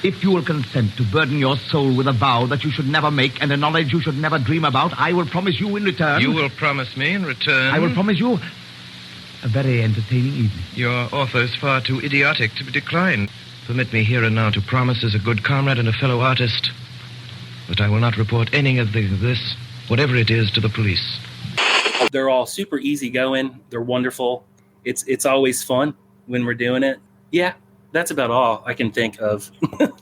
If you will consent to burden your soul with a vow that you should never make and a knowledge you should never dream about, I will promise you in return... You will promise me in return... I will promise you a very entertaining evening. Your offer is far too idiotic to be declined. Permit me here and now to promise as a good comrade and a fellow artist that I will not report any of this, whatever it is, to the police. They're all super easygoing. They're wonderful. It's always fun when we're doing it. Yeah, that's about all I can think of.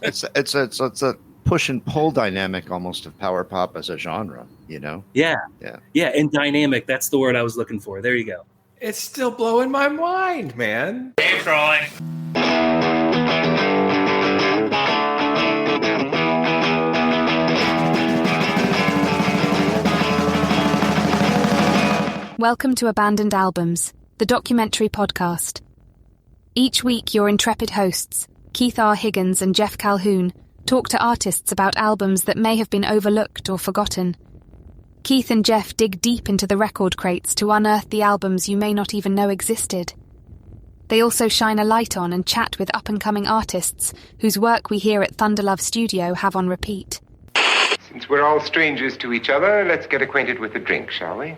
It's a push and pull dynamic almost of power pop as a genre, you know? Yeah, and dynamic. That's the word I was looking for. There you go. It's still blowing my mind, man. Dave trolling. Welcome to Abandoned Albums, the documentary podcast. Each week, your intrepid hosts, Keith R. Higgins and Jeff Calhoun, talk to artists about albums that may have been overlooked or forgotten. Keith and Jeff dig deep into the record crates to unearth the albums you may not even know existed. They also shine a light on and chat with up-and-coming artists whose work we here at Thunderlove Studio have on repeat. Since we're all strangers to each other, let's get acquainted with a drink, shall we?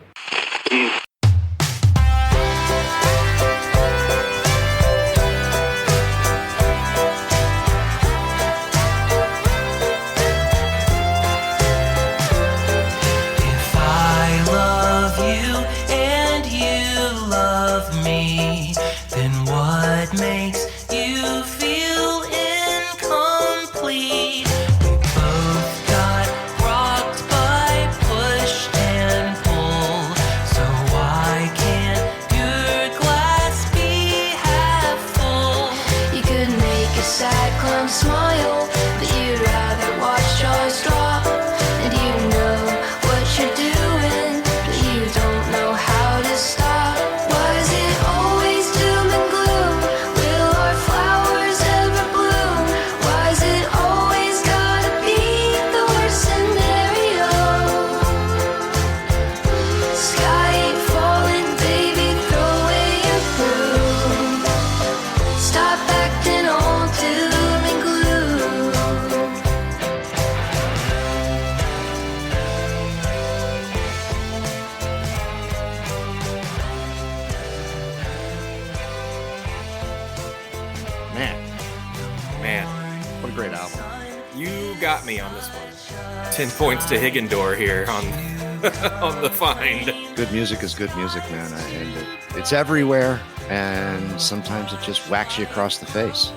Got me on this one. 10 points to Higgendor here on the find. Good music is good music, man. And it's everywhere, and sometimes it just whacks you across the face.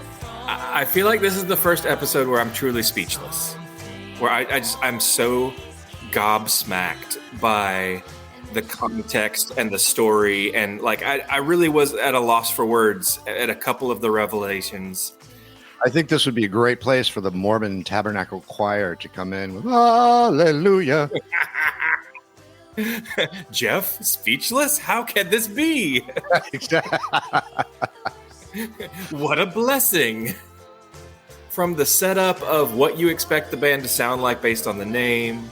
I feel like this is the first episode where I'm truly speechless. Where I'm so gobsmacked by the context and the story. And like, I really was at a loss for words at a couple of the revelations. I think this would be a great place for the Mormon Tabernacle Choir to come in with Hallelujah. Jeff, speechless? How can this be? What a blessing. From the setup of what you expect the band to sound like based on the name,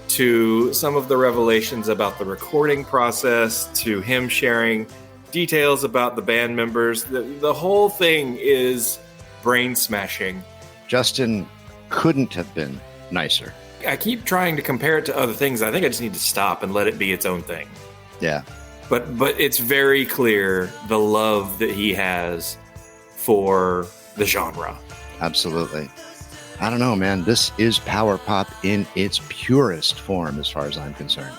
to some of the revelations about the recording process, to him sharing details about the band members, the whole thing is brain smashing. Justin couldn't have been nicer. I keep trying to compare it to other things. I think I just need to stop and let it be its own thing. Yeah. But it's very clear the love that he has for the genre. Absolutely. I don't know, man. This is power pop in its purest form as far as I'm concerned.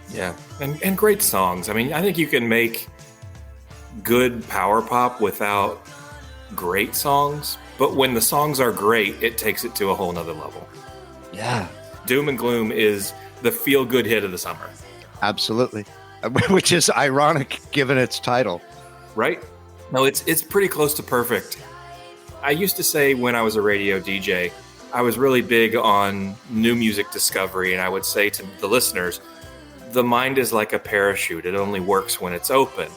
Yeah. And great songs. I mean, I think you can make good power pop without great songs, but when the songs are great, it takes it to a whole nother level. Yeah. Doom and Gloom is the feel-good hit of the summer. Absolutely. Which is ironic given its title. Right? No, it's pretty close to perfect. I used to say when I was a radio DJ, I was really big on new music discovery, and I would say to the listeners, the mind is like a parachute. It only works when it's open.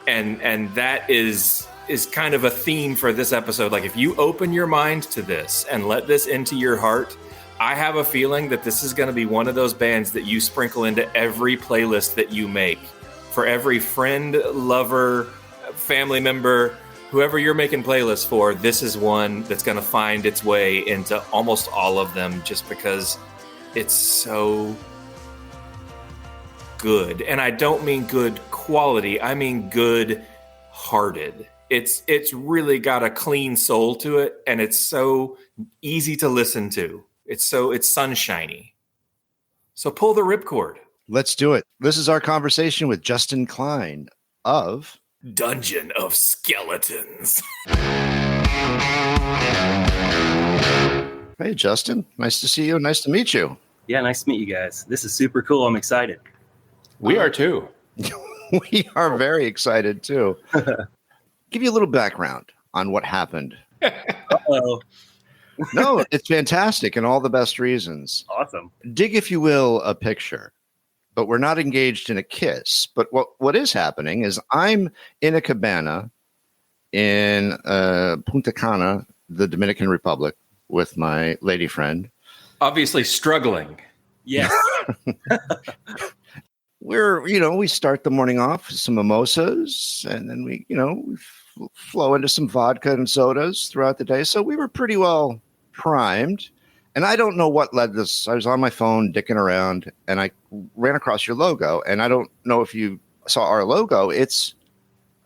And that is kind of a theme for this episode. Like, if you open your mind to this and let this into your heart, I have a feeling that this is going to be one of those bands that you sprinkle into every playlist that you make. For every friend, lover, family member, Whoever you're making playlists for, this is one that's going to find its way into almost all of them just because it's so good. And I don't mean good quality, I mean good hearted. It's really got a clean soul to it, and it's so easy to listen to. It's sunshiny. So pull the ripcord. Let's do it. This is our conversation with Justin Kline of Dungeon of Skeletons. Hey, Justin. Nice to see you. Nice to meet you. Yeah, nice to meet you guys. This is super cool. I'm excited. We are too. We are very excited too. Give you a little background on what happened. Uh-oh. No, it's fantastic and all the best reasons. Awesome. Dig, if you will, a picture. But we're not engaged in a kiss. But what is happening is I'm in a cabana in Punta Cana, the Dominican Republic, with my lady friend. Obviously struggling. Yes. We start the morning off with some mimosas, and then we flow into some vodka and sodas throughout the day. So we were pretty well primed. And I don't know what led this. I was on my phone dicking around, and I ran across your logo. And I don't know if you saw our logo. It's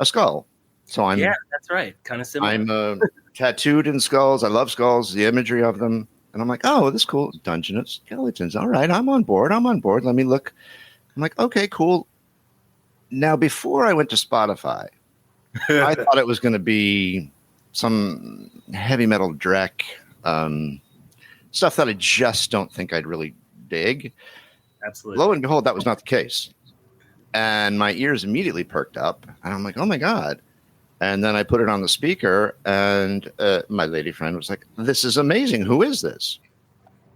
a skull. So yeah, that's right. Kind of similar. I'm tattooed in skulls. I love skulls, the imagery of them. And I'm like, oh, this is cool. Dungeon of Skeletons. All right, I'm on board. Let me look. I'm like, okay, cool. Now, before I went to Spotify, I thought it was going to be some heavy metal dreck stuff that I just don't think I'd really dig. Absolutely. Lo and behold, that was not the case. And my ears immediately perked up. And I'm like, oh, my God. And then I put it on the speaker, and my lady friend was like, this is amazing. Who is this?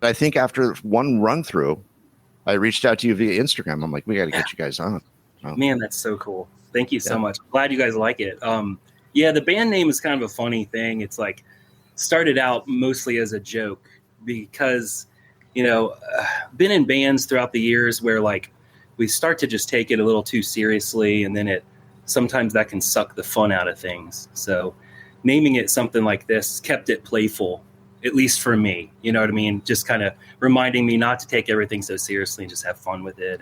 I think after one run through, I reached out to you via Instagram. I'm like, we got to get you guys on. So, man, that's so cool. Thank you so much. Glad you guys like it. Yeah, the band name is kind of a funny thing. It's like started out mostly as a joke because, been in bands throughout the years where like we start to just take it a little too seriously, and then sometimes that can suck the fun out of things. So naming it something like this kept it playful, at least for me. You know what I mean? Just kind of reminding me not to take everything so seriously and just have fun with it.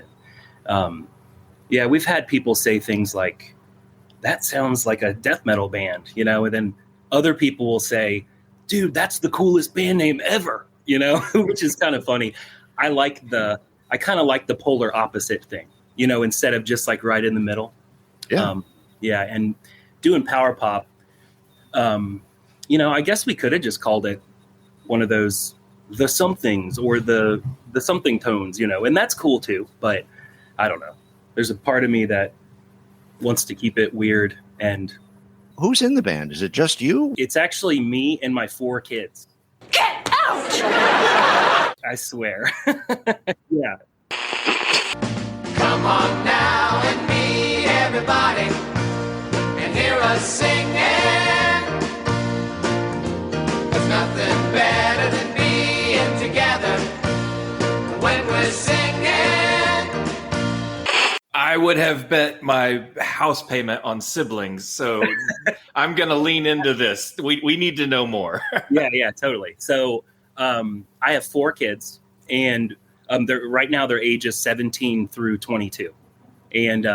And, yeah, we've had people say things like, that sounds like a death metal band, and then other people will say, dude, that's the coolest band name ever, which is kind of funny. I kind of like the polar opposite thing, instead of just like right in the middle. Yeah. And doing power pop, I guess we could have just called it one of those, the somethings or the something tones, and that's cool too. But I don't know. There's a part of me that wants to keep it weird. And who's in the band? Is it just you? It's actually me and my 4 kids. Get out! I swear. Yeah. Come on now and meet everybody and hear us singing. There's nothing better than being together when we're singing. I would have bet my house payment on siblings, so I'm going to lean into this. We need to know more. Yeah, totally. So I have 4 kids, and right now their ages 17 through 22. And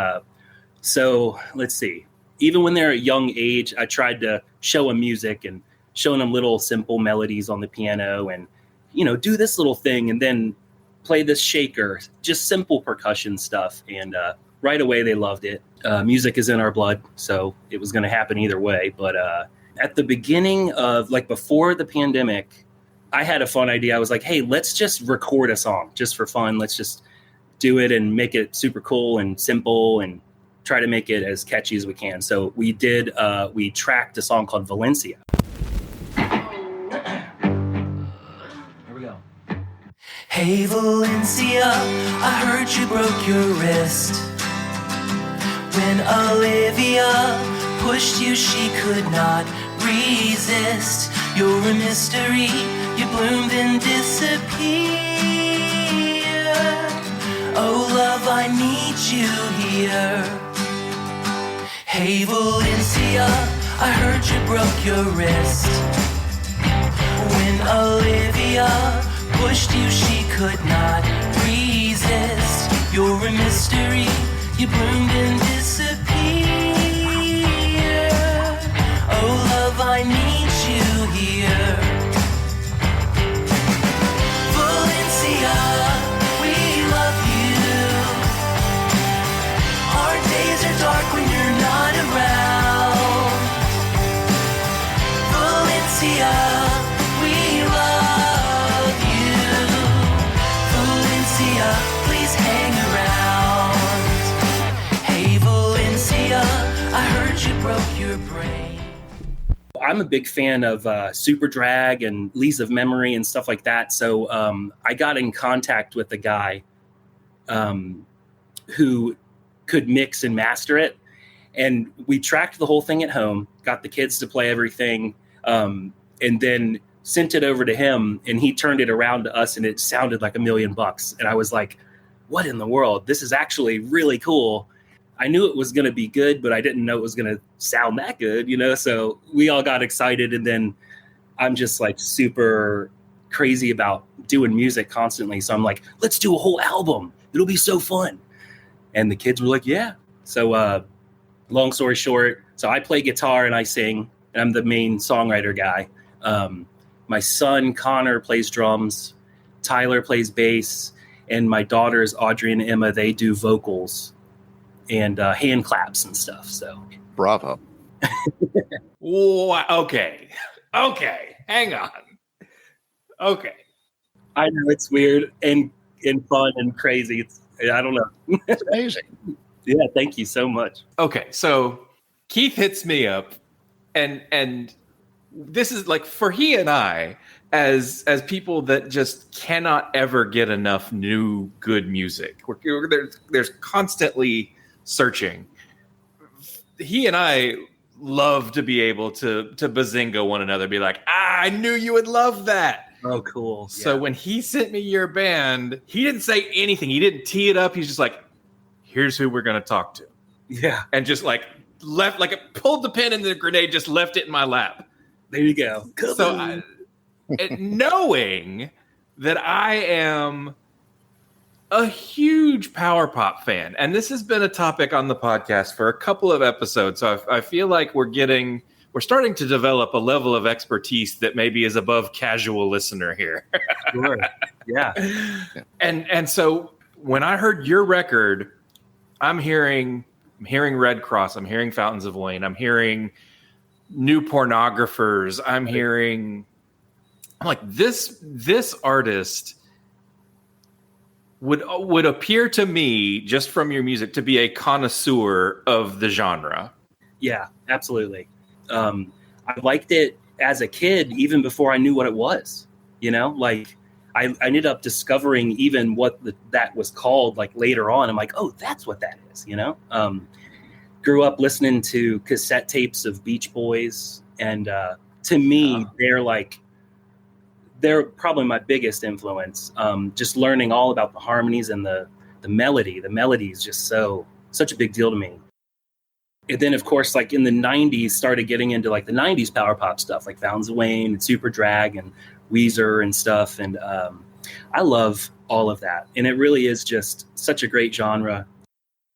so let's see. Even when they're at a young age, I tried to show them music and showing them little simple melodies on the piano and, do this little thing and then play this shaker, just simple percussion stuff. And right away, they loved it. Music is in our blood, so it was going to happen either way. But at the beginning of, like, before the pandemic, I had a fun idea. I was like, hey, let's just record a song just for fun. Let's just do it and make it super cool and simple and try to make it as catchy as we can. So we tracked a song called Valencia. Hey Valencia, I heard you broke your wrist. When Olivia pushed you, she could not resist. You're a mystery, you bloomed and disappeared. Oh love, I need you here. Hey Valencia, I heard you broke your wrist. When Olivia pushed you, she could not resist. You're a mystery, you bloomed and disappeared. Oh love, I need you here. Valencia, we love you. Our days are dark when you're not around. Valencia, we love you. Valencia, please hang around. Hey Valencia, I heard you broke your brain. I'm a big fan of Super Drag and Leaves of Memory and stuff like that. So I got in contact with a guy who could mix and master it. And we tracked the whole thing at home, got the kids to play everything, and then sent it over to him. And he turned it around to us, and it sounded like $1 million. And I was like, what in the world? This is actually really cool. I knew it was going to be good, but I didn't know it was going to sound that good, So we all got excited. And then I'm just like super crazy about doing music constantly. So I'm like, let's do a whole album. It'll be so fun. And the kids were like, yeah. So long story short, so I play guitar and I sing, and I'm the main songwriter guy. My son, Connor, plays drums. Tyler plays bass. And my daughters, Audrey and Emma, they do vocals and hand claps and stuff. So bravo. Okay. Hang on. Okay. I know it's weird and fun and crazy. I don't know. It's amazing. Yeah, thank you so much. Okay, so Keith hits me up, and this is like for he and I as people that just cannot ever get enough new good music. There's constantly searching. He and I love to be able to bazinga one another, be like, I knew you would love that. Oh, cool. So when he sent me your band, he didn't say anything. He didn't tee it up. He's just like, here's who we're going to talk to. Yeah. And just like left, like it pulled the pin in the grenade, just left it in my lap. There you go. So knowing that I am a huge power pop fan, and this has been a topic on the podcast for a couple of episodes, so I feel like we're starting to develop a level of expertise that maybe is above casual listener here. Sure. Yeah. And so when I heard your record, I'm hearing Red Cross, I'm hearing Fountains of Wayne, I'm hearing New Pornographers, I'm like this artist would appear to me, just from your music, to be a connoisseur of the genre. Yeah, absolutely. I liked it as a kid, even before I knew what it was. Like I ended up discovering even what that was called. Like later on, I'm like, oh, that's what that is. Grew up listening to cassette tapes of Beach Boys, and to me, they're probably my biggest influence. Just learning all about the harmonies and the melody. The melody is just such a big deal to me. And then, of course, like in the 90s, started getting into like the 90s power pop stuff, like Fountains of Wayne and Super Drag and Weezer and stuff. And I love all of that. And it really is just such a great genre.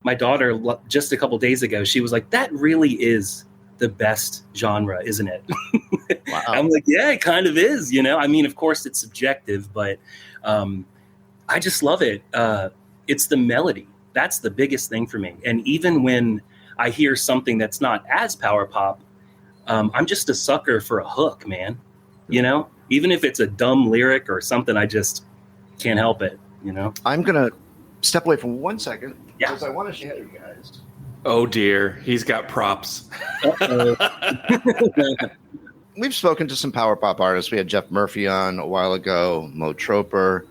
My daughter, just a couple days ago, she was like, that really is the best genre, isn't it? Wow. I'm like, yeah, it kind of is. I mean, of course, it's subjective, but I just love it. It's the melody. That's the biggest thing for me. And even when I hear something that's not as power pop, I'm just a sucker for a hook, man. Even if it's a dumb lyric or something, I just can't help it. I'm going to step away for 1 second because I want to show you guys. Oh, dear. He's got props. We've spoken to some power pop artists. We had Jeff Murphy on a while ago, Mo Troper.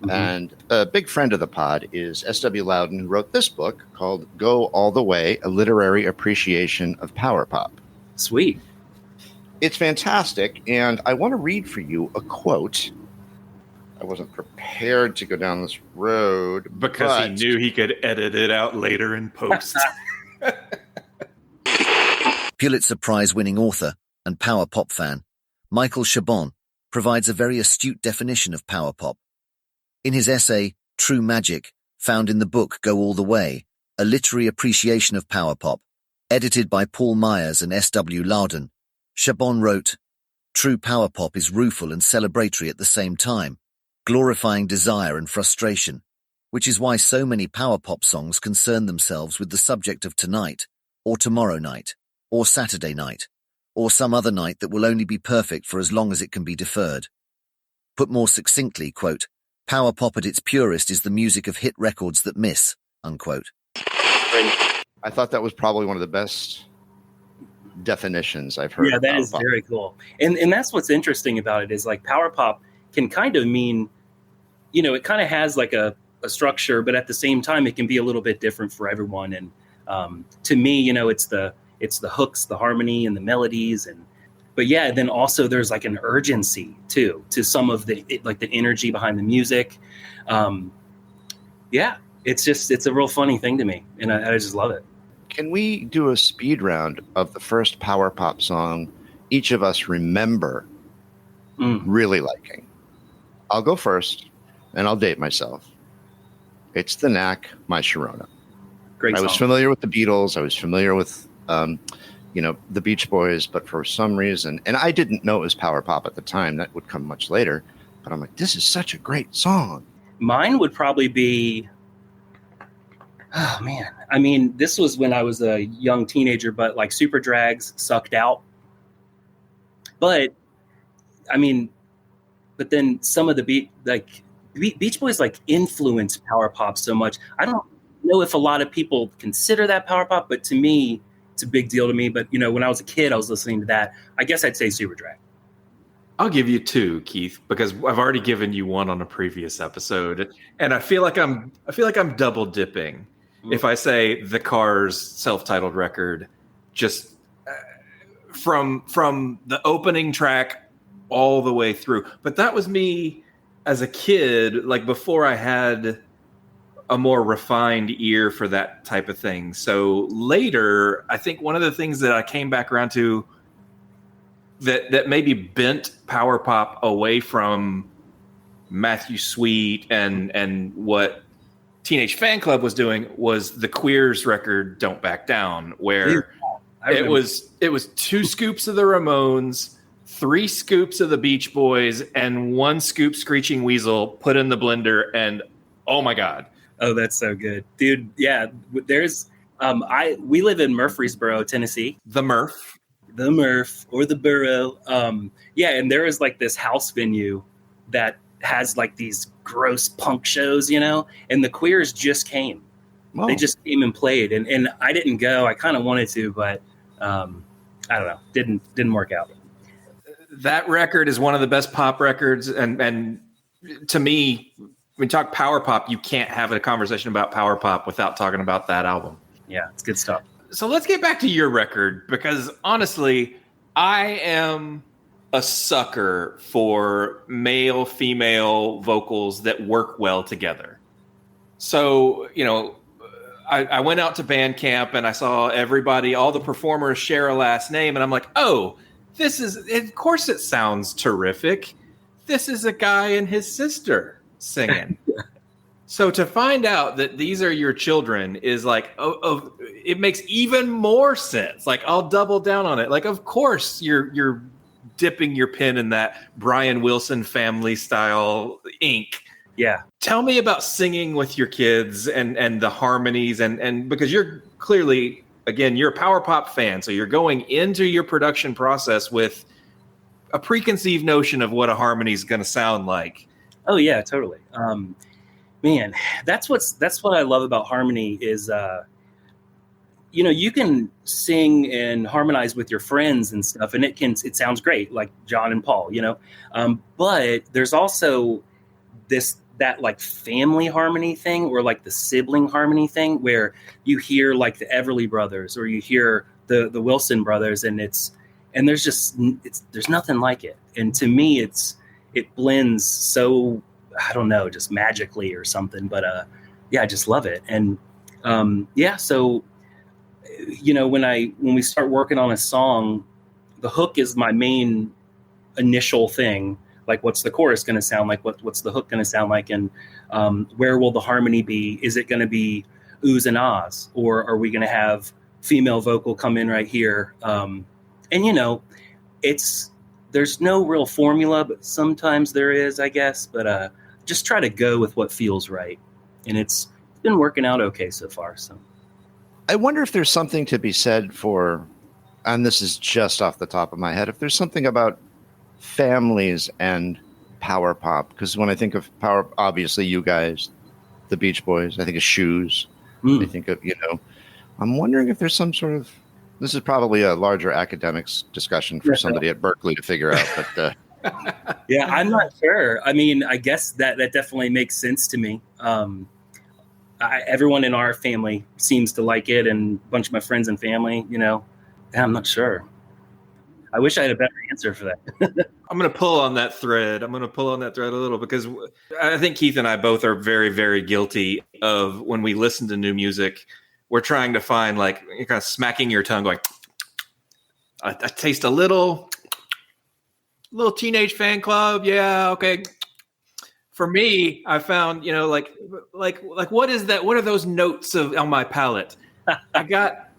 Mm-hmm. And a big friend of the pod is S.W. Loudon, who wrote this book called Go All the Way, A Literary Appreciation of Power Pop. Sweet. It's fantastic. And I want to read for you a quote. I wasn't prepared to go down this road. Because he knew he could edit it out later in post. Pulitzer Prize-winning author and power pop fan, Michael Chabon, provides a very astute definition of power pop. In his essay, True Magic, found in the book Go All the Way, A Literary Appreciation of Power Pop, edited by Paul Myers and S.W. Loudon, Chabon wrote, "True power pop is rueful and celebratory at the same time, glorifying desire and frustration, which is why so many power pop songs concern themselves with the subject of tonight, or tomorrow night, or Saturday night, or some other night that will only be perfect for as long as it can be deferred." Put more succinctly, quote, "Power pop at its purest is the music of hit records that miss," unquote. I thought that was probably one of the best definitions I've heard. Yeah, that of is pop. very cool. And that's what's interesting about it is like power pop can kind of mean, you know, it kind of has like a structure, but at the same time, it can be a little bit different for everyone. And to me, you know, it's the hooks, the harmony and the melodies. But yeah, then also there's like an urgency too, to some of the energy behind the music. Yeah, it's a real funny thing to me. And I just love it. Can we do a speed round of the first power pop song each of us remember really liking? I'll go first, and I'll date myself. It's The Knack, My Sharona. Great song. I was familiar with the Beatles. I was familiar with, the Beach Boys, but for some reason, and I didn't know it was power pop at the time. That would come much later. But I'm like, this is such a great song. Mine would probably be, oh man. I mean, this was when I was a young teenager, but like Super Drag's Sucked Out. But then some of the Beach Boys like influence power pop so much. I don't know if a lot of people consider that power pop, but to me, it's a big deal to me. But you know, when I was a kid, I was listening to that. I guess I'd say Super Drag. I'll give you two, Keith, because I've already given you one on a previous episode, and I feel like I'm double dipping if I say the Cars' self-titled record, just from the opening track all the way through. But that was me as a kid, like before I had a more refined ear for that type of thing. So later, I think one of the things that I came back around to that maybe bent power pop away from Matthew Sweet and what Teenage Fan Club was doing was the Queers record Don't Back Down, where it was 2 scoops of the Ramones, 3 scoops of the Beach Boys, and 1 scoop Screeching Weasel put in the blender, and oh my God. Oh, that's so good. Dude, yeah, there's we live in Murfreesboro, Tennessee. The Murph or the Borough. Yeah, and there is like this house venue that has like these gross punk shows, you know, and the Queers just came. Whoa. They just came and played, and I didn't go. I kind of wanted to, but I don't know, didn't work out. That record is one of the best pop records, and to me, when we talk power pop, you can't have a conversation about power pop without talking about that album. Yeah, it's good stuff. So let's get back to your record, because honestly, I am a sucker for male-female vocals that work well together. So, you know, I went out to Bandcamp and I saw everybody, all the performers share a last name, and I'm like, oh, of course it sounds terrific. This is a guy and his sister singing. So to find out that these are your children is like, it makes even more sense. Like, I'll double down on it. Like, of course you're dipping your pen in that Brian Wilson family style ink. Yeah. Tell me about singing with your kids and the harmonies and because you're clearly, again, you're a power pop fan. So you're going into your production process with a preconceived notion of what a harmony is going to sound like. Oh yeah, totally. Man, that's what I love about harmony is, you know, you can sing and harmonize with your friends and stuff, and it sounds great, like John and Paul, you know. But there's also that like family harmony thing, or like the sibling harmony thing, where you hear like the Everly Brothers or you hear the Wilson Brothers, and there's nothing like it. And to me, it blends so, I don't know, just magically or something. But yeah, I just love it. And so when we start working on a song, the hook is my main initial thing. Like, what's the chorus going to sound like? What's the hook going to sound like? And where will the harmony be? Is it going to be oohs and ahs, or are we going to have female vocal come in right here? There's no real formula, but sometimes there is, I guess. But just try to go with what feels right, and it's been working out okay so far. So I wonder if there's something to be said for, and this is just off the top of my head, if there's something about families and power pop, because when I think of power, obviously you guys, the Beach Boys, I think of Shoes. I think of, I'm wondering if there's some sort of, this is probably a larger academics discussion for somebody at Berkeley to figure out, but yeah, I'm not sure. I mean, I guess that definitely makes sense to me. Everyone in our family seems to like it, and a bunch of my friends and family, I'm not sure. I wish I had a better answer for that. I'm going to pull on that thread. a little, because I think Keith and I both are very, very guilty of when we listen to new music, we're trying to find, like, you're kind of smacking your tongue going, I taste a little Teenage Fan Club. Yeah. Okay. For me, I found, like what is that? What are those notes on my palate?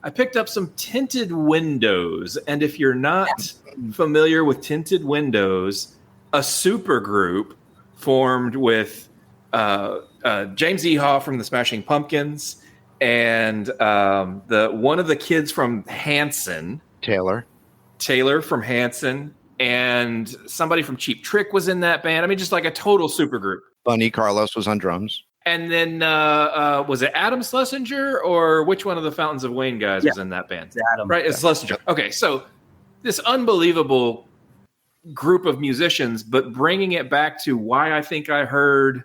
I picked up some Tinted Windows, and if you're not familiar with Tinted Windows, a super group formed with James Ehaw from the Smashing Pumpkins and one of the kids from Hanson, Taylor from Hanson, and somebody from Cheap Trick was in that band. I mean, just like a total super group. Bunny Carlos was on drums. And then was it Adam Schlesinger, or which one of the Fountains of Wayne guys was in that band? It's Adam. Right, it's Schlesinger. Okay, so this unbelievable group of musicians, but bringing it back to why I think I heard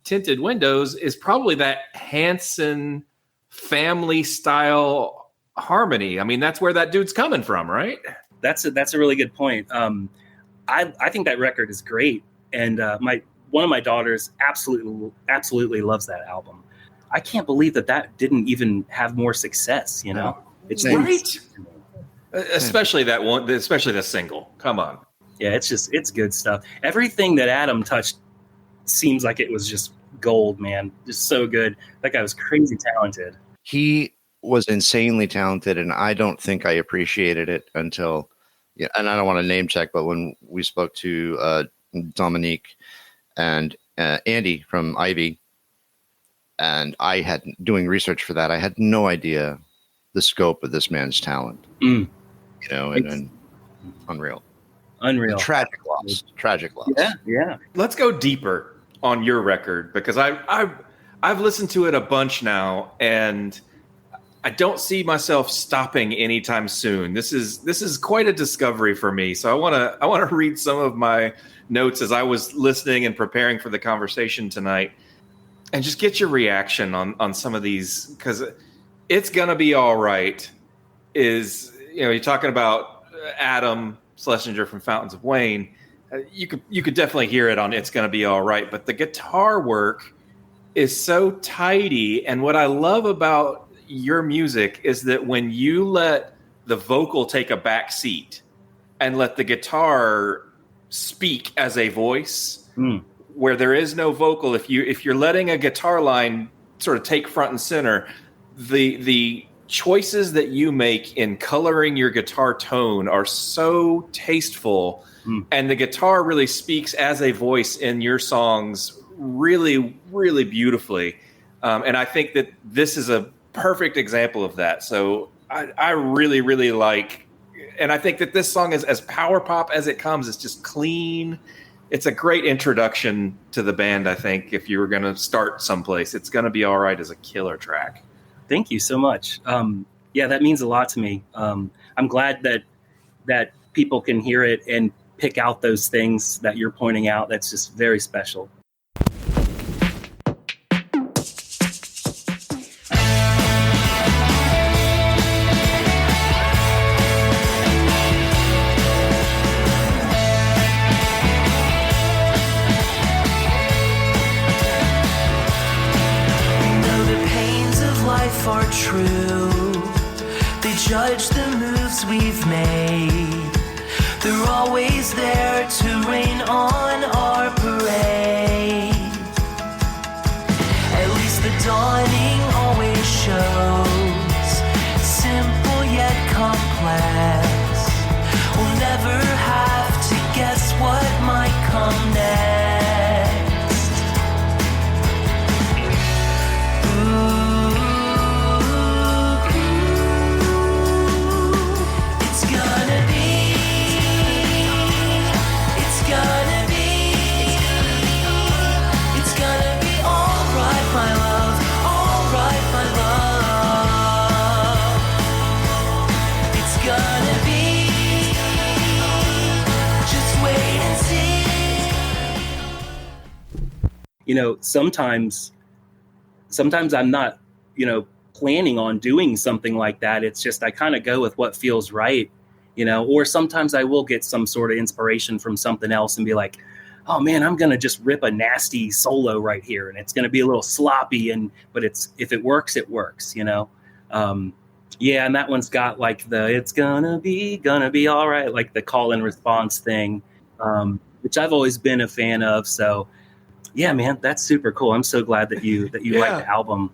Tinted Windows is probably that Hanson family style harmony. I mean, that's where that dude's coming from, right? That's a really good point. I think that record is great, and one of my daughters absolutely loves that album. I can't believe that didn't even have more success. It's right. Especially that one, especially the single. Come on. Yeah, it's good stuff. Everything that Adam touched seems like it was just gold, man. Just so good. That guy was crazy talented. He was insanely talented, and I don't think I appreciated it until, and I don't want to name check, but when we spoke to Dominique and Andy from Ivy, and I had doing research for that, I had no idea the scope of this man's talent. And unreal. Tragic loss. Yeah. Let's go deeper on your record, because I've listened to it a bunch now, and I don't see myself stopping anytime soon. This is quite a discovery for me. So I want to read some of my notes as I was listening and preparing for the conversation tonight, and just get your reaction on some of these, because It's Gonna Be All Right is, you're talking about Adam Schlesinger from Fountains of Wayne. You could definitely hear it on It's Gonna Be All Right, but the guitar work is so tidy. And what I love about your music is that when you let the vocal take a back seat and let the guitar speak as a voice, where there is no vocal, if you're letting a guitar line sort of take front and center, the choices that you make in coloring your guitar tone are so tasteful, and the guitar really speaks as a voice in your songs really, really beautifully. And I think that this is a perfect example of that. So I really, really like, and I think that this song is as power pop as it comes. It's just clean. It's a great introduction to the band. I think if you were going to start someplace, It's Gonna Be All Right is a killer track. Thank you so much. Yeah, that means a lot to me. I'm glad that people can hear it and pick out those things that you're pointing out. That's just very special. Are true, judge the moves we've made. They're always there to rain on our parade. At least the dawning always shows simple yet complex. We'll never have to guess what might come next. It's gonna be alright, my love, alright, my love. It's gonna be, just wait and see. You know, sometimes I'm not, planning on doing something like that. It's just I kind of go with what feels right, or sometimes I will get some sort of inspiration from something else and be like, oh man, I'm going to just rip a nasty solo right here. And it's going to be a little sloppy, but if it works, it works, Yeah. And that one's got like it's gonna be all right, like the call and response thing, which I've always been a fan of. So yeah, man, that's super cool. I'm so glad that you like the album.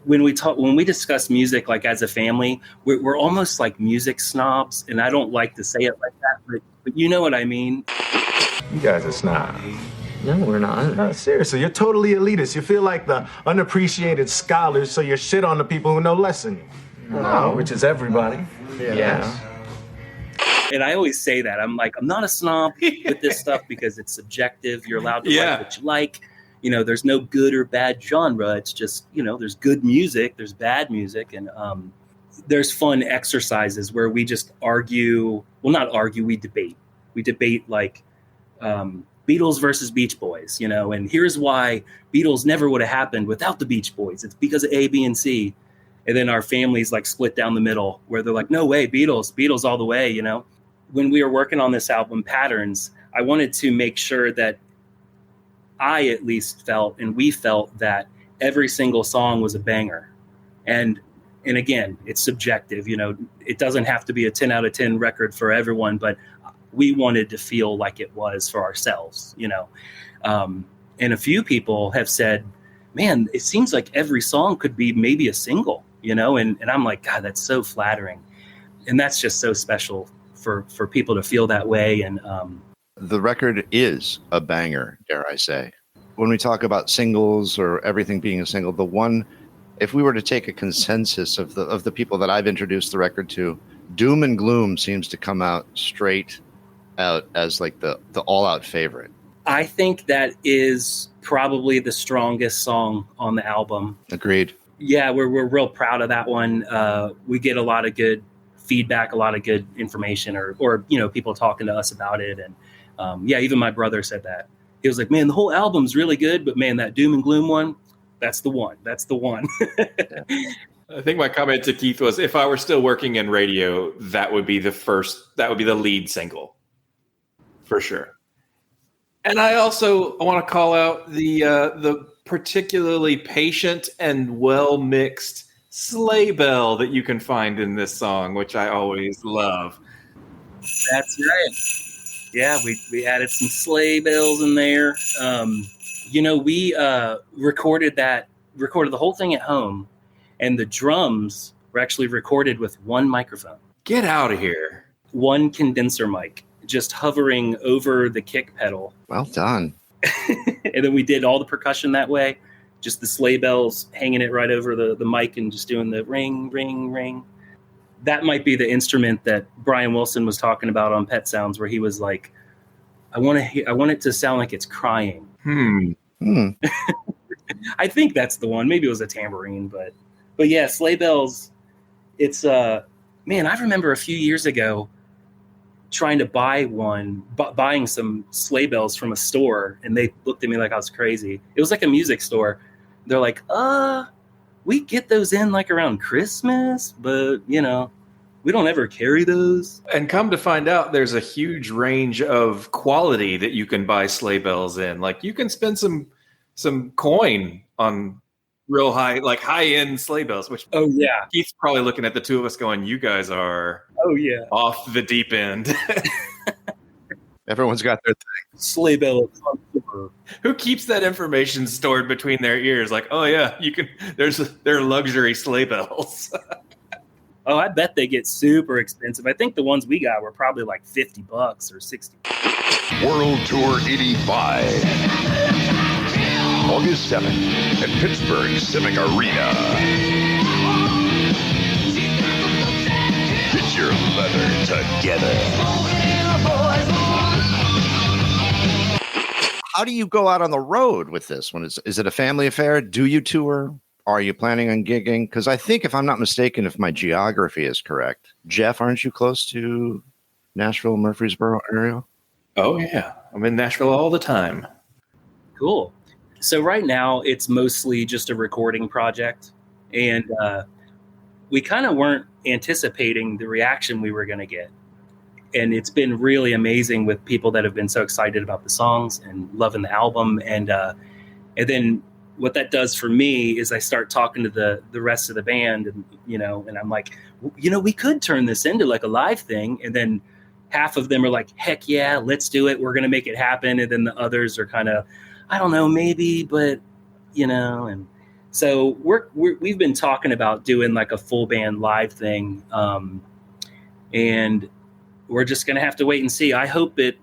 When we discuss music, like as a family, we're almost like music snobs, and I don't like to say it like that, but you know what I mean. You guys are snobs. No, we're not. No, seriously, you're totally elitist. You feel like the unappreciated scholars, so you shit on the people who know less than you. No, which is everybody. Yeah. And I always say that. I'm like, I'm not a snob with this stuff because it's subjective. You're allowed to like what you like. There's no good or bad genre. It's just, there's good music, there's bad music, and there's fun exercises where we just argue. Well, not argue, we debate. We debate like Beatles versus Beach Boys, and here's why Beatles never would have happened without the Beach Boys. It's because of A, B, and C. And then our families like split down the middle where they're like, no way, Beatles all the way, When we were working on this album, Patterns, I wanted to make sure that I at least felt, and we felt, that every single song was a banger. And again, it's subjective, it doesn't have to be a 10 out of 10 record for everyone, but we wanted to feel like it was for ourselves, and a few people have said, man, it seems like every song could be maybe a single, and I'm like, God, that's so flattering. And that's just so special for people to feel that way. And the record is a banger, dare I say. When we talk about singles or everything being a single, the one, if we were to take a consensus of the people that I've introduced the record to, Doom and Gloom seems to come out straight out as like the all-out favorite. I think that is probably the strongest song on the album. Agreed. Yeah, we're real proud of that one. We get a lot of good feedback, a lot of good information, or people talking to us about it. And even my brother said that. He was like, man, the whole album's really good, but man, that Doom and Gloom one, that's the one. That's the one. I think my comment to Keith was, if I were still working in radio, that would be the lead single. For sure. And I want to call out the particularly patient and well-mixed sleigh bell that you can find in this song, which I always love. That's right. Yeah, we added some sleigh bells in there. We recorded the whole thing at home, and the drums were actually recorded with one microphone. Get out of here. One condenser mic, just hovering over the kick pedal. Well done. And then we did all the percussion that way, just the sleigh bells, hanging it right over the mic and just doing the ring, ring, ring. That might be the instrument that Brian Wilson was talking about on Pet Sounds, where he was like, I want it to sound like it's crying. I think that's the one. Maybe it was a tambourine, but yeah, sleigh bells. It's man, I remember a few years ago trying to buying some sleigh bells from a store, and they looked at me like I was crazy. It was like a music store. They're like, we get those in like around Christmas, but we don't ever carry those. And come to find out, there's a huge range of quality that you can buy sleigh bells in. Like, you can spend some coin on real high-end sleigh bells. Which Keith's probably looking at the two of us going, "You guys are off the deep end." Everyone's got their thing. Sleigh bell. Who keeps that information stored between their ears? Like, oh yeah, you can. There are luxury sleigh bells. Oh, I bet they get super expensive. I think the ones we got were probably like $50 or $60. World Tour 85. August 7th at Pittsburgh Civic Arena. Get your leather together. How do you go out on the road with this one? Is it a family affair? Do you tour? Are you planning on gigging? Because I think, if I'm not mistaken, if my geography is correct, Jeff, aren't you close to Nashville, Murfreesboro area? Oh, yeah. I'm in Nashville all the time. Cool. So right now, it's mostly just a recording project. And we kind of weren't anticipating the reaction we were going to get. And it's been really amazing with people that have been so excited about the songs and loving the album. And then what that does for me is I start talking to the rest of the band, and and I'm like, we could turn this into like a live thing. And then half of them are like, heck yeah, let's do it. We're going to make it happen. And then the others are kind of, I don't know, maybe, but and so we've been talking about doing like a full band live thing. And we're just going to have to wait and see. I hope it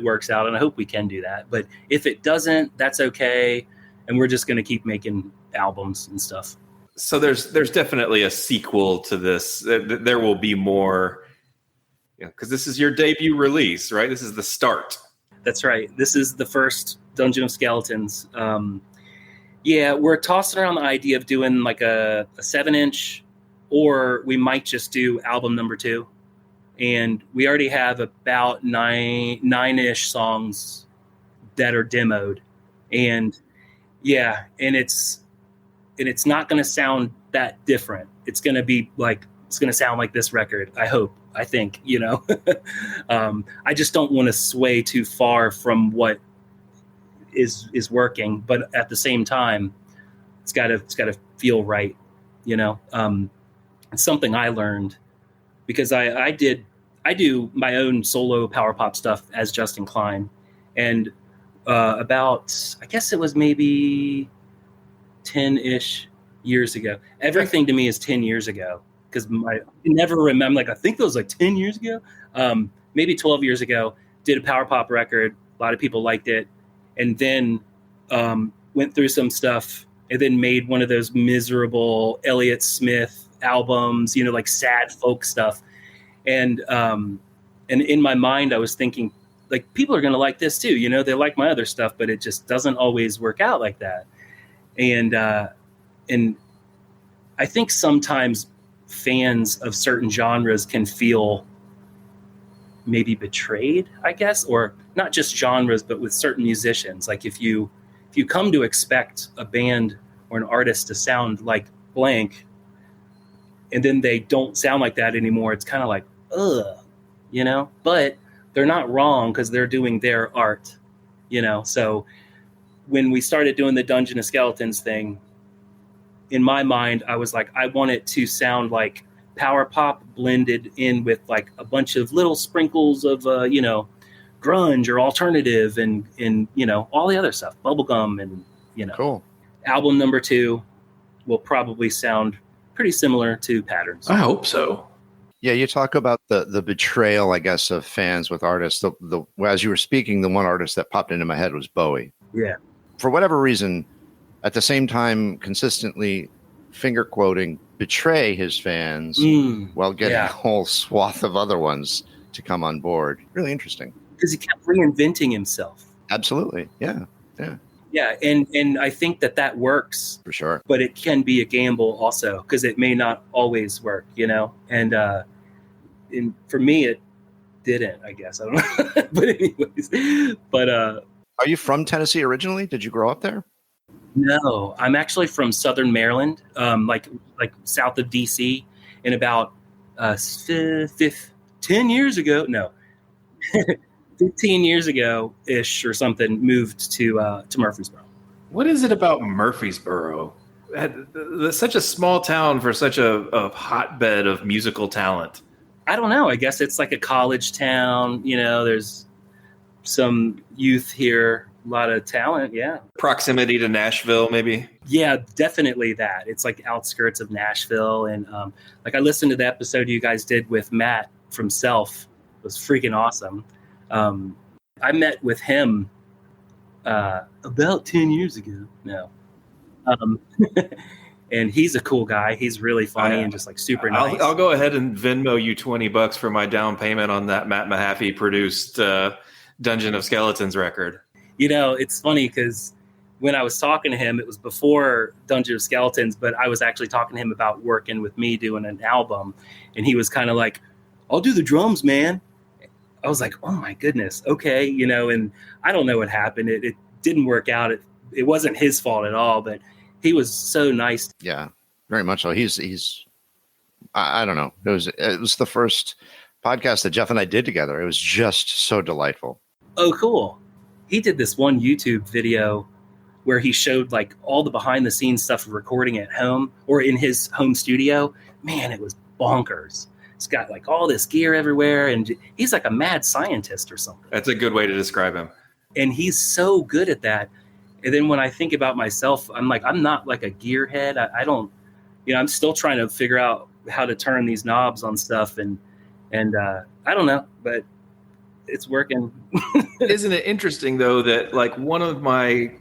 works out, and I hope we can do that. But if it doesn't, that's okay. And we're just going to keep making albums and stuff. So there's definitely a sequel to this. There will be more, because this is your debut release, right? This is the start. That's right. This is the first Dungeon of Skeletons. We're tossing around the idea of doing like a 7-inch, or we might just do album number 2. And we already have about nine-ish songs that are demoed. And it's not going to sound that different. It's going to be like, it's going to sound like this record. I think, I just don't want to sway too far from what is working, but at the same time, it's got to feel right. It's something I learned because I do my own solo power pop stuff as Justin Kline. And about, I guess it was maybe 10-ish years ago. Everything to me is 10 years ago, because I never remember. Like, I think that was like 10 years ago, maybe 12 years ago. Did a power pop record. A lot of people liked it, and then went through some stuff, and then made one of those miserable Elliott Smith albums, like sad folk stuff. And in my mind, I was thinking, like, people are going to like this too. They like my other stuff, but it just doesn't always work out like that. And I think sometimes fans of certain genres can feel maybe betrayed, I guess, or not just genres, but with certain musicians. Like if you come to expect a band or an artist to sound like blank, and then they don't sound like that anymore, it's kind of like, ugh, but they're not wrong, because they're doing their art, So when we started doing the Dungeon of Skeletons thing, in my mind, I was like, I want it to sound like power pop blended in with like a bunch of little sprinkles of, grunge or alternative and all the other stuff, bubblegum and, Cool. Album number 2 will probably sound pretty similar to Patterns. I hope so. Yeah, you talk about the betrayal, I guess, of fans with artists. As you were speaking, the one artist that popped into my head was Bowie. Yeah. For whatever reason, at the same time, consistently finger quoting, betray his fans while getting a whole swath of other ones to come on board. Really interesting. Because he kept reinventing himself. Absolutely. Yeah. Yeah, and I think that works. For sure. But it can be a gamble also, because it may not always work, And for me, it didn't, I guess. I don't know. But anyways. Are you from Tennessee originally? Did you grow up there? No, I'm actually from Southern Maryland, like south of D.C. And about 10 years ago, no, 15 years ago-ish or something, moved to Murfreesboro. What is it about Murfreesboro such a small town for such a hotbed of musical talent? I don't know. I guess it's like a college town. You know, there's some youth here, a lot of talent. Yeah. Proximity to Nashville, maybe? Yeah, definitely that. It's like outskirts of Nashville. And like I listened to the episode you guys did with Matt from Self. It was freaking awesome. I met with him about 10 years ago now. And he's a cool guy. He's really funny and just like super nice. I'll go ahead and Venmo you $20 for my down payment on that Matt Mahaffey produced Dungeon of Skeletons record. You know, it's funny because when I was talking to him, it was before Dungeon of Skeletons, but I was actually talking to him about working with me doing an album. And he was kind of like, I'll do the drums, man. I was like, oh my goodness. Okay. You know, and I don't know what happened. It didn't work out. It wasn't his fault at all, but he was so nice. Yeah, very much so. He's I don't know. It was the first podcast that Jeff and I did together. It was just so delightful. Oh, cool. He did this one YouTube video where he showed like all the behind the scenes stuff of recording at home or in his home studio. Man, it was bonkers. It's got like all this gear everywhere, and he's like a mad scientist or something. That's a good way to describe him. And he's so good at that. And then when I think about myself, I'm like, I'm not like a gearhead. I don't, you know, I'm still trying to figure out how to turn these knobs on stuff. And I don't know, but it's working. Isn't it interesting though, that like one of my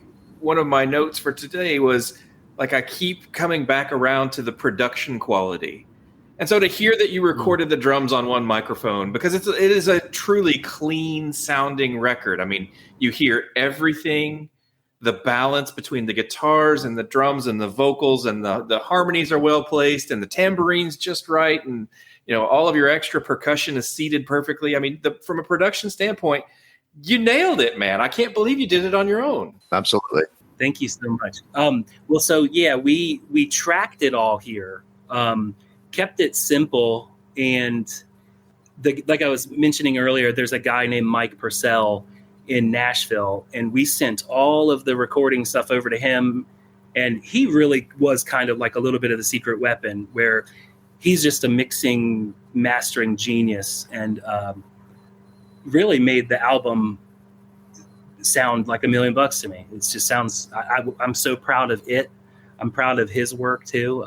notes for today was like, I keep coming back around to the production quality. And so to hear that you recorded the drums on one microphone, because it is a truly clean sounding record. I mean, you hear everything, the balance between the guitars and the drums and the vocals, and the harmonies are well placed, and the tambourine's just right. And, you know, all of your extra percussion is seated perfectly. I mean, from a production standpoint, you nailed it, man. I can't believe you did it on your own. Absolutely. Thank you so much. Well, so yeah, we tracked it all here. Kept it simple, and like I was mentioning earlier, there's a guy named Mike Purcell in Nashville, and we sent all of the recording stuff over to him, and he really was kind of like a little bit of the secret weapon, where he's just a mixing, mastering genius, and really made the album sound like $1 million to me. It just sounds, I'm so proud of it. I'm proud of his work too.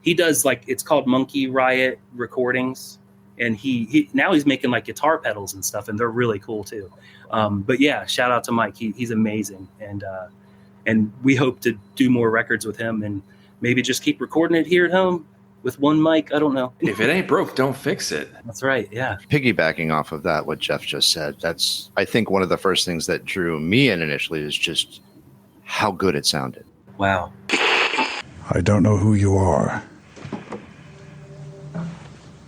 He does like, it's called Monkey Riot Recordings, and he now he's making like guitar pedals and stuff, and they're really cool too. But yeah, shout out to Mike. He's amazing, and we hope to do more records with him, and maybe just keep recording it here at home with one mic. I don't know. If it ain't broke, don't fix it. That's right. Yeah. Piggybacking off of that, what Jeff just said, that's, I think, one of the first things that drew me in initially is just how good it sounded. Wow. I don't know who you are.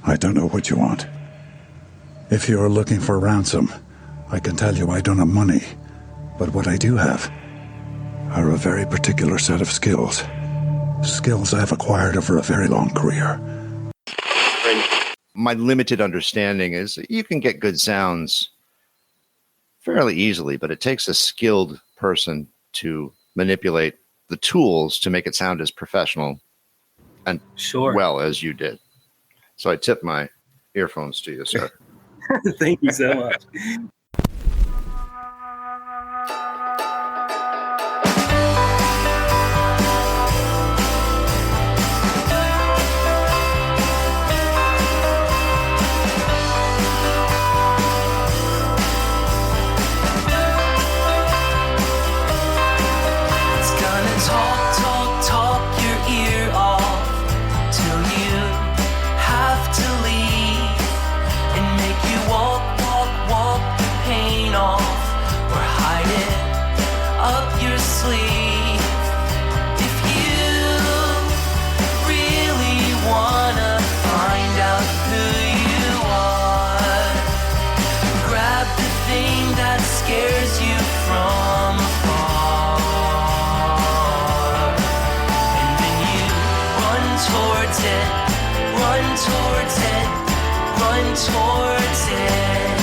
I don't know what you want. If you are looking for ransom, I can tell you I don't have money. But what I do have are a very particular set of skills. Skills I have acquired over a very long career. My limited understanding is that you can get good sounds fairly easily, but it takes a skilled person to manipulate the tools to make it sound as professional and well as you did. So I tip my earphones to you, sir. Thank you so much. Towards it,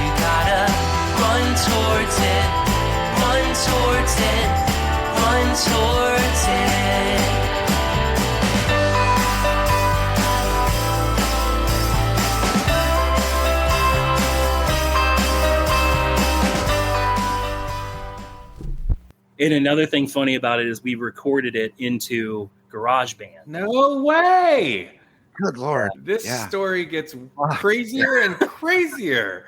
you gotta run towards it, run towards it, run towards it. And another thing funny about it is we recorded it into GarageBand. No way. Good Lord. This story gets crazier and crazier.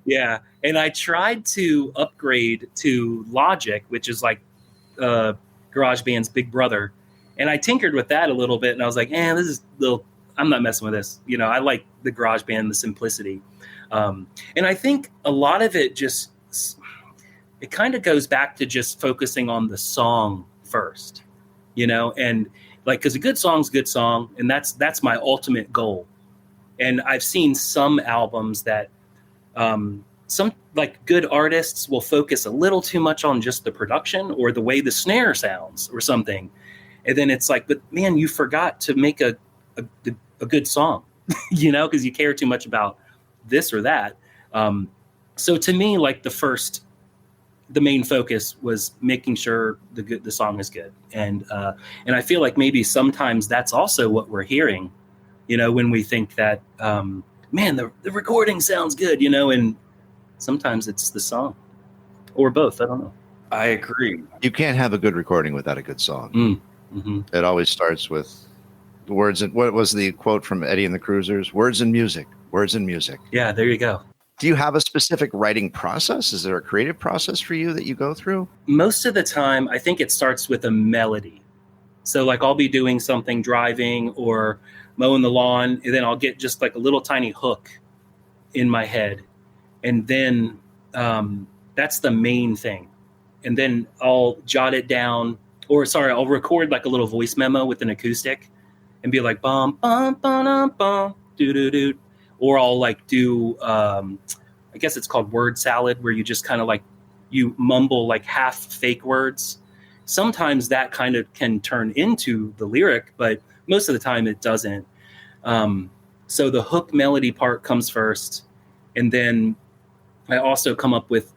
Yeah. And I tried to upgrade to Logic, which is like GarageBand's big brother. And I tinkered with that a little bit. And I was like, this is I'm not messing with this. You know, I like the GarageBand, the simplicity. And I think a lot of it it kind of goes back to just focusing on the song first, you know, and like, cause a good song's a good song. And that's my ultimate goal. And I've seen some albums that, some like good artists will focus a little too much on just the production or the way the snare sounds or something. And then it's like, but man, you forgot to make a good song, you know, cause you care too much about this or that. So to me, like the main focus was making sure the song is good. And I feel like maybe sometimes that's also what we're hearing, you know, when we think that, man, the recording sounds good, you know, and sometimes it's the song or both. I don't know. I agree. You can't have a good recording without a good song. Mm-hmm. It always starts with the words. And what was the quote from Eddie and the Cruisers? Words and music. Words and music. Yeah, there you go. Do you have a specific writing process? Is there a creative process for you that you go through? Most of the time, I think it starts with a melody. So like I'll be doing something, driving or mowing the lawn, and then I'll get just like a little tiny hook in my head. And then that's the main thing. And then I'll jot it down, I'll record like a little voice memo with an acoustic and be like, bum, bum, bum, bum, doo, doo, doo. Or I'll like do, I guess it's called word salad, where you just kind of like, you mumble like half fake words. Sometimes that kind of can turn into the lyric, but most of the time it doesn't. So the hook melody part comes first. And then I also come up with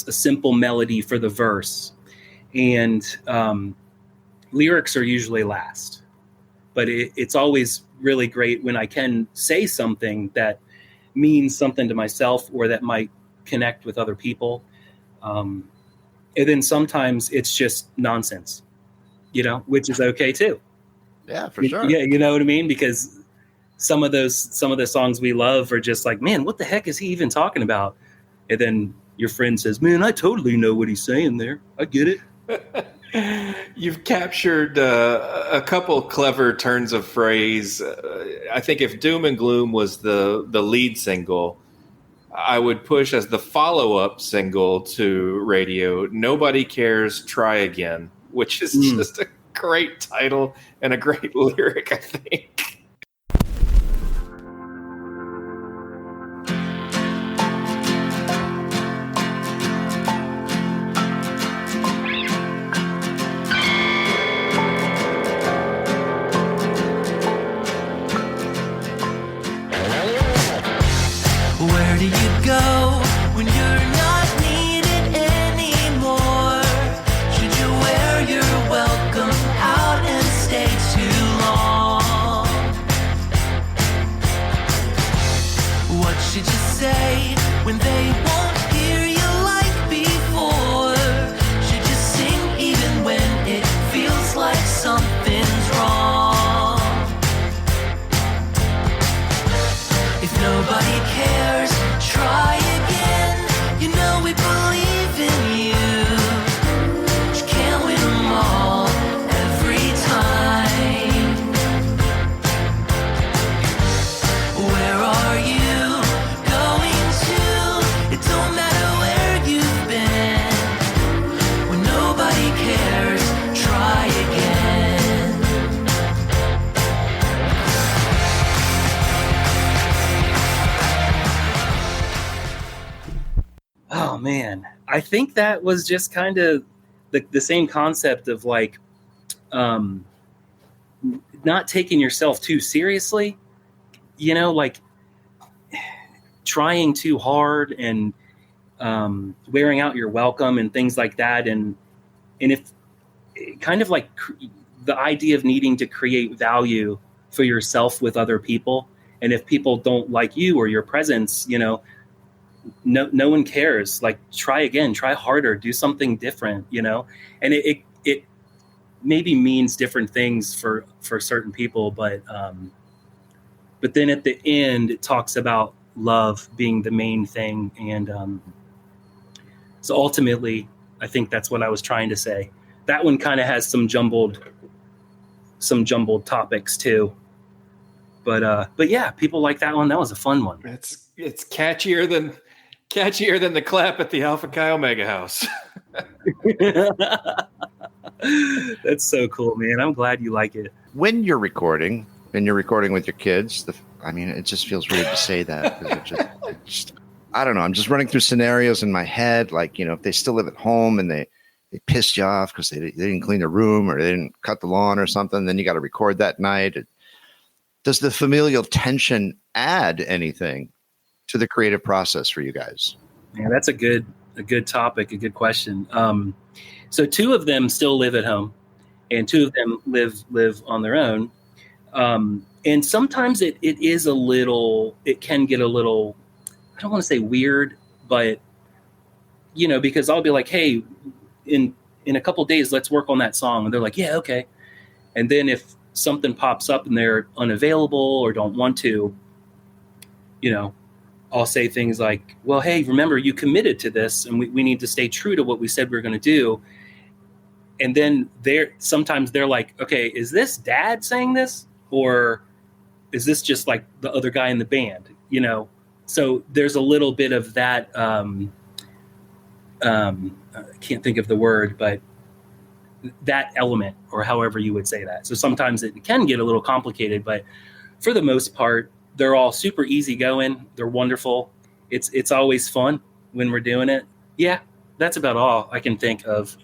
a simple melody for the verse. And lyrics are usually last. But it's always really great when I can say something that means something to myself or that might connect with other people. And then sometimes it's just nonsense, you know, which is okay too. Yeah, for sure. Yeah, you know what I mean? Because some of the songs we love are just like, man, what the heck is he even talking about? And then your friend says, man, I totally know what he's saying there. I get it. You've captured a couple clever turns of phrase. I think if Doom and Gloom was the lead single, I would push as the follow-up single to radio, Nobody Cares, Try Again, which is just a great title and a great lyric, I think. Man, I think that was just kind of the same concept of like not taking yourself too seriously, you know, like trying too hard and wearing out your welcome and things like that. And if kind of like the idea of needing to create value for yourself with other people. And if people don't like you or your presence, you know, no one cares. Like, try again, try harder, do something different, and it maybe means different things for certain people, but then at the end it talks about love being the main thing, and so ultimately I think that's what I was trying to say. That one kind of has some jumbled topics too, but yeah, people like that one. That was a fun one. It's catchier than the clap at the Alpha Chi Omega house. That's so cool, man. I'm glad you like it. When you're recording with your kids, it just feels weird to say that, because it just I don't know. I'm just running through scenarios in my head, like, if they still live at home and they pissed you off because they didn't clean their room or they didn't cut the lawn or something, then you got to record that night. Does the familial tension add anything to the creative process for you guys? Yeah, that's a good topic, a good question. So 2 of them still live at home, and 2 of them live on their own. And sometimes it can get a little, I don't want to say weird, but because I'll be like, hey, in a couple days, let's work on that song. And they're like, yeah, okay. And then if something pops up and they're unavailable or don't want to, I'll say things like, well, hey, remember, you committed to this, and we need to stay true to what we said we were going to do. And then sometimes they're like, okay, is this Dad saying this, or is this just like the other guy in the band? So there's a little bit of that. I can't think of the word, but that element, or however you would say that. So sometimes it can get a little complicated, but for the most part, they're all super easygoing. They're wonderful. It's always fun when we're doing it. Yeah, that's about all I can think of.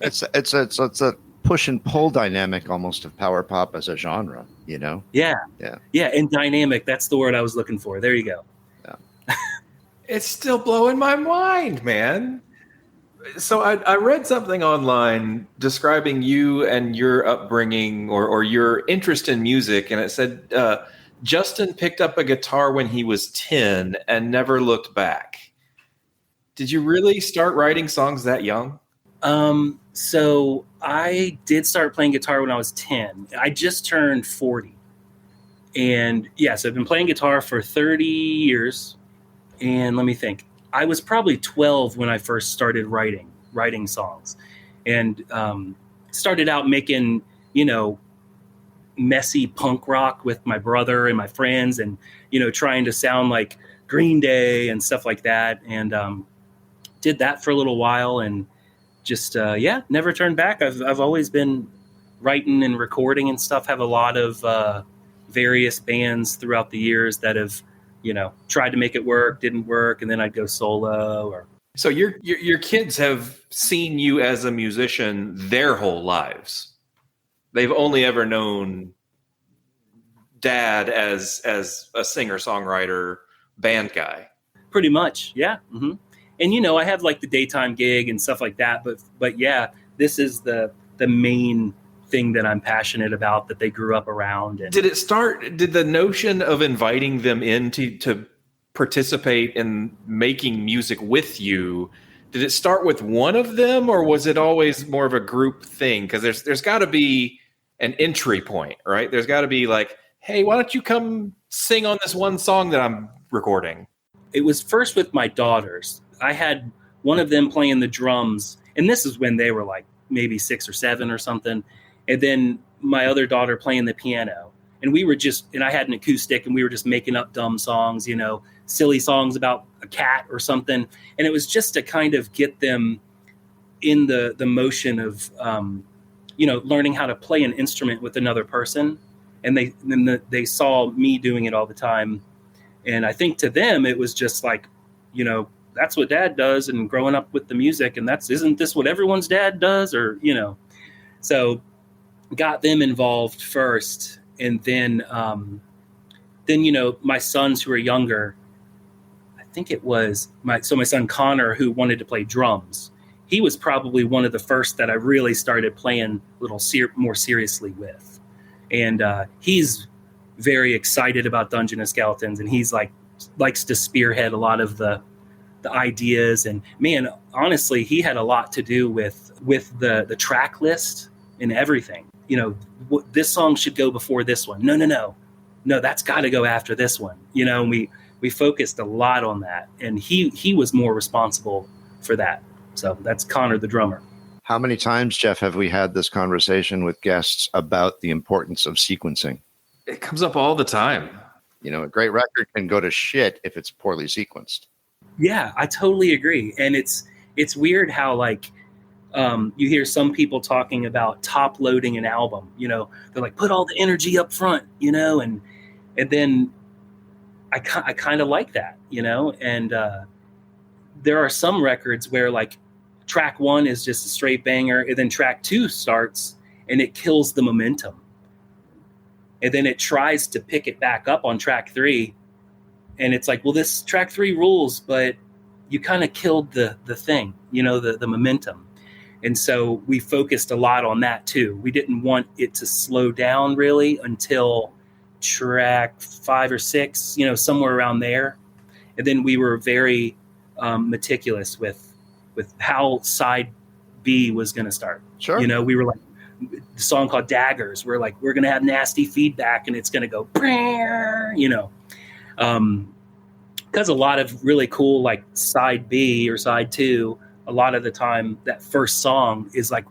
It's a push and pull dynamic almost of power pop as a genre, Yeah, and dynamic. That's the word I was looking for. There you go. Yeah. It's still blowing my mind, man. So I read something online describing you and your upbringing or your interest in music, and it said Justin picked up a guitar when he was 10 and never looked back. Did you really start writing songs that young? So I did start playing guitar when I was 10. I just turned 40. And so I've been playing guitar for 30 years. And let me think. I was probably 12 when I first started writing songs, and started out making, messy punk rock with my brother and my friends, and, trying to sound like Green Day and stuff like that. And did that for a little while, and just, never turned back. I've always been writing and recording and stuff. Have a lot of various bands throughout the years that have, tried to make it work, didn't work, and then I'd go solo. So your kids have seen you as a musician their whole lives. They've only ever known Dad as a singer-songwriter band guy. Pretty much, yeah. Mm-hmm. And I have like the daytime gig and stuff like that, but yeah, this is the main thing that I'm passionate about, that they grew up around. And did the notion of inviting them in to participate in making music with you, did it start with one of them, or was it always more of a group thing? Because there's got to be an entry point, right? There's got to be like, hey, why don't you come sing on this one song that I'm recording? It was first with my daughters. I had one of them playing the drums, and this is when they were like maybe 6 or 7 or something. And then my other daughter playing the piano. And we were and I had an acoustic, and we were just making up dumb songs, silly songs about a cat or something. And it was just to kind of get them in the motion of, learning how to play an instrument with another person. And they saw me doing it all the time. And I think to them, it was just like, that's what Dad does, and growing up with the music, and isn't this what everyone's dad does? Or, so got them involved first. And then, my sons who are younger, I think it was my son Connor, who wanted to play drums. He was probably one of the first that I really started playing a little more seriously with. And he's very excited about Dungeons and Skeletons, and he's likes to spearhead a lot of the ideas. And man, honestly, he had a lot to do with the track list and everything. This song should go before this one. No, that's got to go after this one. And we focused a lot on that, and he was more responsible for that. So that's Connor, the drummer. How many times, Jeff, have we had this conversation with guests about the importance of sequencing? It comes up all the time. A great record can go to shit if it's poorly sequenced. Yeah, I totally agree. And it's weird how you hear some people talking about top loading an album. They're like, put all the energy up front, and then I kind of like that, and there are some records where track 1 is just a straight banger, and then track 2 starts and it kills the momentum. And then it tries to pick it back up on track 3. And it's like, well, this track 3 rules, but you kind of killed the thing, the momentum. And so we focused a lot on that too. We didn't want it to slow down really until track 5 or 6, somewhere around there. And then we were very meticulous with how side B was going to start. Sure. We were the song called Daggers. We're going to have nasty feedback and it's going to go, because a lot of really cool, side B or side 2, a lot of the time that first song is a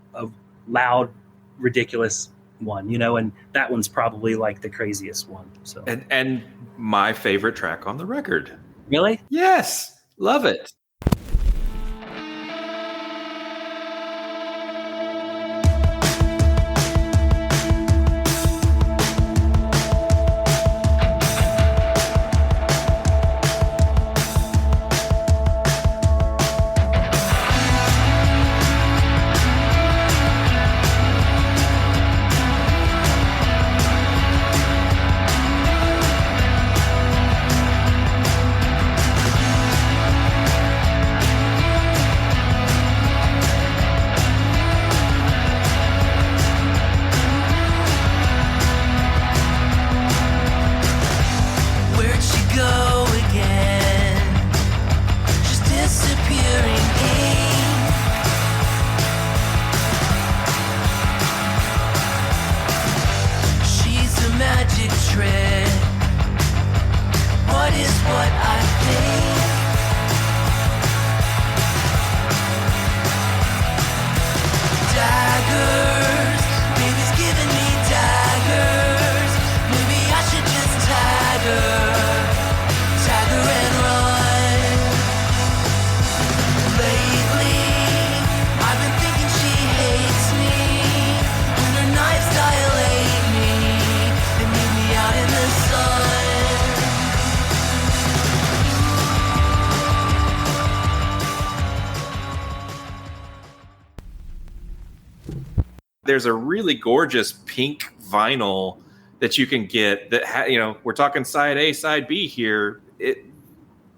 loud, ridiculous one, and that one's probably the craziest one. So, and my favorite track on the record. Really? Yes. Love it. There's a really gorgeous pink vinyl that you can get that we're talking side A, side B here.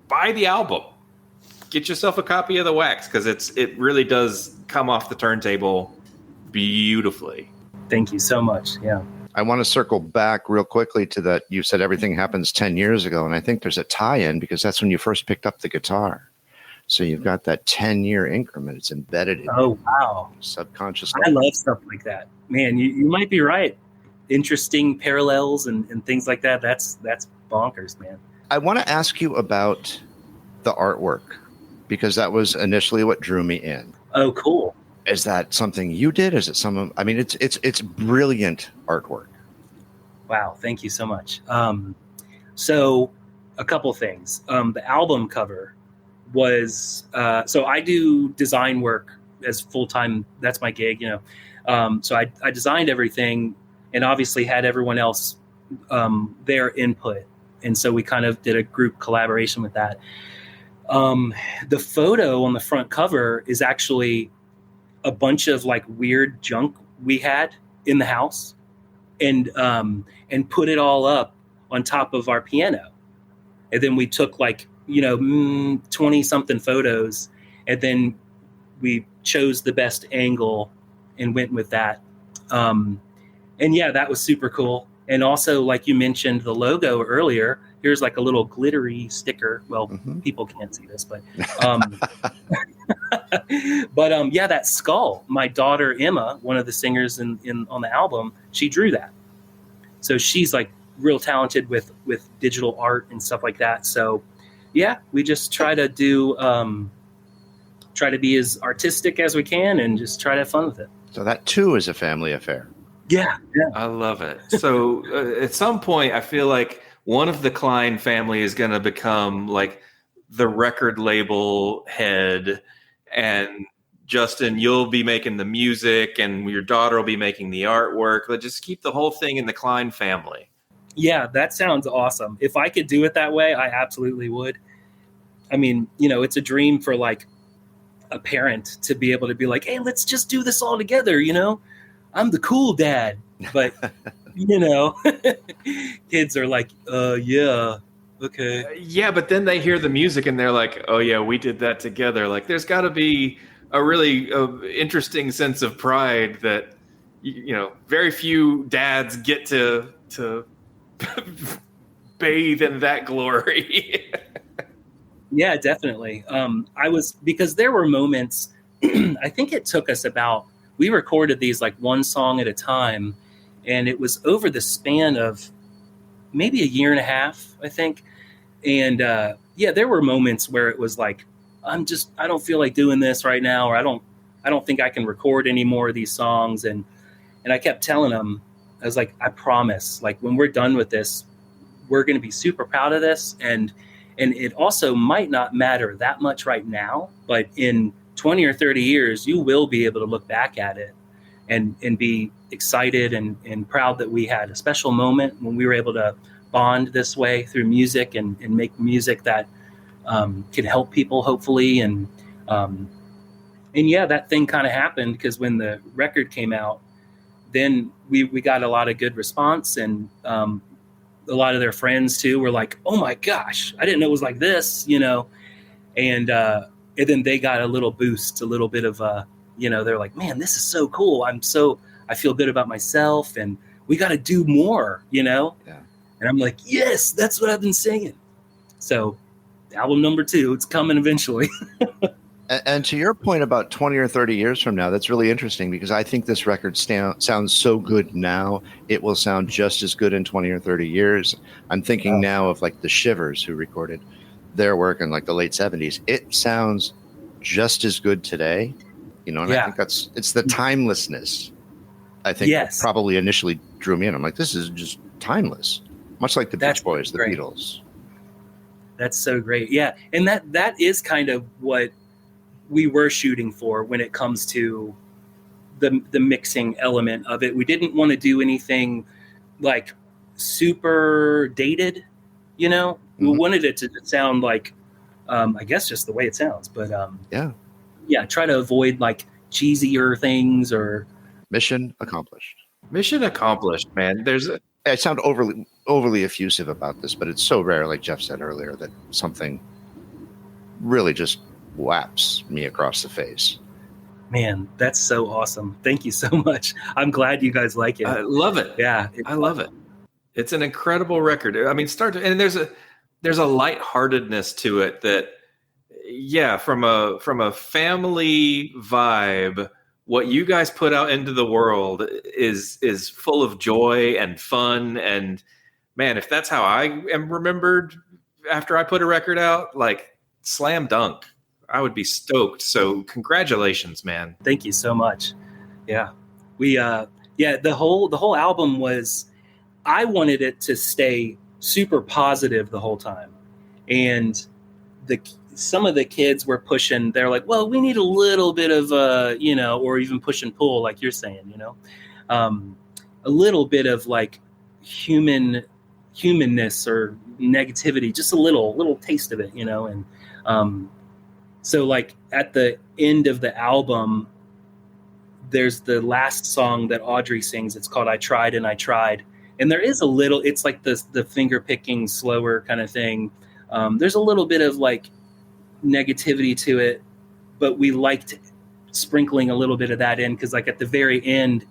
Buy the album. Get yourself a copy of the wax because it really does come off the turntable beautifully. Thank you so much. Yeah. I want to circle back real quickly to that. You said everything happens 10 years ago, and I think there's a tie-in because that's when you first picked up the guitar. So you've got that 10-year increment. It's embedded in subconsciously. I love stuff like that. Man, you might be right. Interesting parallels and things like that. That's bonkers, man. I want to ask you about the artwork because that was initially what drew me in. Oh, cool. Is that something you did? Is it it's brilliant artwork. Wow. Thank you so much. So a couple things. The album cover was, so I do design work as full-time. That's my gig, So I designed everything and obviously had everyone else, their input. And so we kind of did a group collaboration with that. The photo on the front cover is actually a bunch of weird junk we had in the house and put it all up on top of our piano. And then we took 20 something photos and then we chose the best angle and went with that. And yeah, that was super cool. And also, like you mentioned, the logo earlier, here's like a little glittery sticker. Well, people can't see this, but yeah, that skull. My daughter Emma, one of the singers in on the album, she drew that. So she's like real talented with digital art and stuff like that. So yeah, we just try to do try to be as artistic as we can and just try to have fun with it. So that too is a family affair. Yeah. I love it. So at some point, I feel like one of the Kline family is going to become like the record label head, and Justin, you'll be making the music, and your daughter will be making the artwork. But just keep the whole thing in the Kline family. Yeah, that sounds awesome. If I could do it that way, I absolutely would. I mean, you know, it's a dream for like a parent to be able to be like, hey, let's just do this all together. You know, I'm the cool dad, but you know, kids are like, yeah, okay. Yeah, but then they hear the music and they're like, oh yeah, we did that together. Like there's got to be a really interesting sense of pride that, you know, very few dads get to bathe in that glory. Yeah, definitely. Because there were moments, I think it took us we recorded these like one song at a time, and it was over the span of maybe a year and a half, I think. And yeah, there were moments where it was like, I don't feel like doing this right now, or I don't think I can record any more of these songs. And I kept telling them, I was like, I promise, like when we're done with this, we're going to be super proud of this. And it also might not matter that much right now, but in 20 or 30 years, you will be able to look back at it and be excited and proud that we had a special moment when we were able to bond this way through music and make music that can help people, hopefully. And yeah, that thing kind of happened because when the record came out, then we got a lot of good response, and a lot of their friends too were like, oh my gosh, I didn't know it was like this, you know? And then they got a little boost, a little bit of, you know, they're like, man, this is so cool. I feel good about myself, and we got to do more, you know? Yeah. And I'm like, yes, that's what I've been singing. So album number 2, it's coming eventually. And to your point about 20 or 30 years from now, that's really interesting, because I think this record sounds so good now. It will sound just as good in 20 or 30 years. I'm thinking now of like the Shivers, who recorded their work in like the late 70s. It sounds just as good today, you know, and I think it's the timelessness. I think probably initially drew me in. I'm like, this is just timeless, much like the Beach Boys, the Beatles. That's so great. Yeah. And that is kind of what we were shooting for when it comes to the mixing element of it. We didn't want to do anything like super dated, you know. We wanted it to sound like I guess just the way it sounds, but try to avoid like cheesier things. Or mission accomplished, man. I sound overly effusive about this, but it's so rare, like Jeff said earlier, that something really just whaps me across the face. Man, that's so awesome. Thank you so much. I'm glad you guys like it. I love it. Yeah. I love it. It's an incredible record. I mean, and there's a lightheartedness to it that, yeah, from a family vibe, what you guys put out into the world is full of joy and fun. And man, if that's how I am remembered after I put a record out, like slam dunk. I would be stoked. So congratulations, man. Thank you so much. Yeah. We, the whole album was, I wanted it to stay super positive the whole time. And some of the kids were pushing, they're like, well, we need a little bit of, you know, or even push and pull, like you're saying, you know, a little bit of like humanness or negativity, just a little taste of it, you know? And, so like at the end of the album, there's the last song that Audrey sings. It's called I Tried and I Tried. And there is it's like the finger picking slower kind of thing. There's a little bit of like negativity to it, but we liked sprinkling a little bit of that in. Cause like at the very end,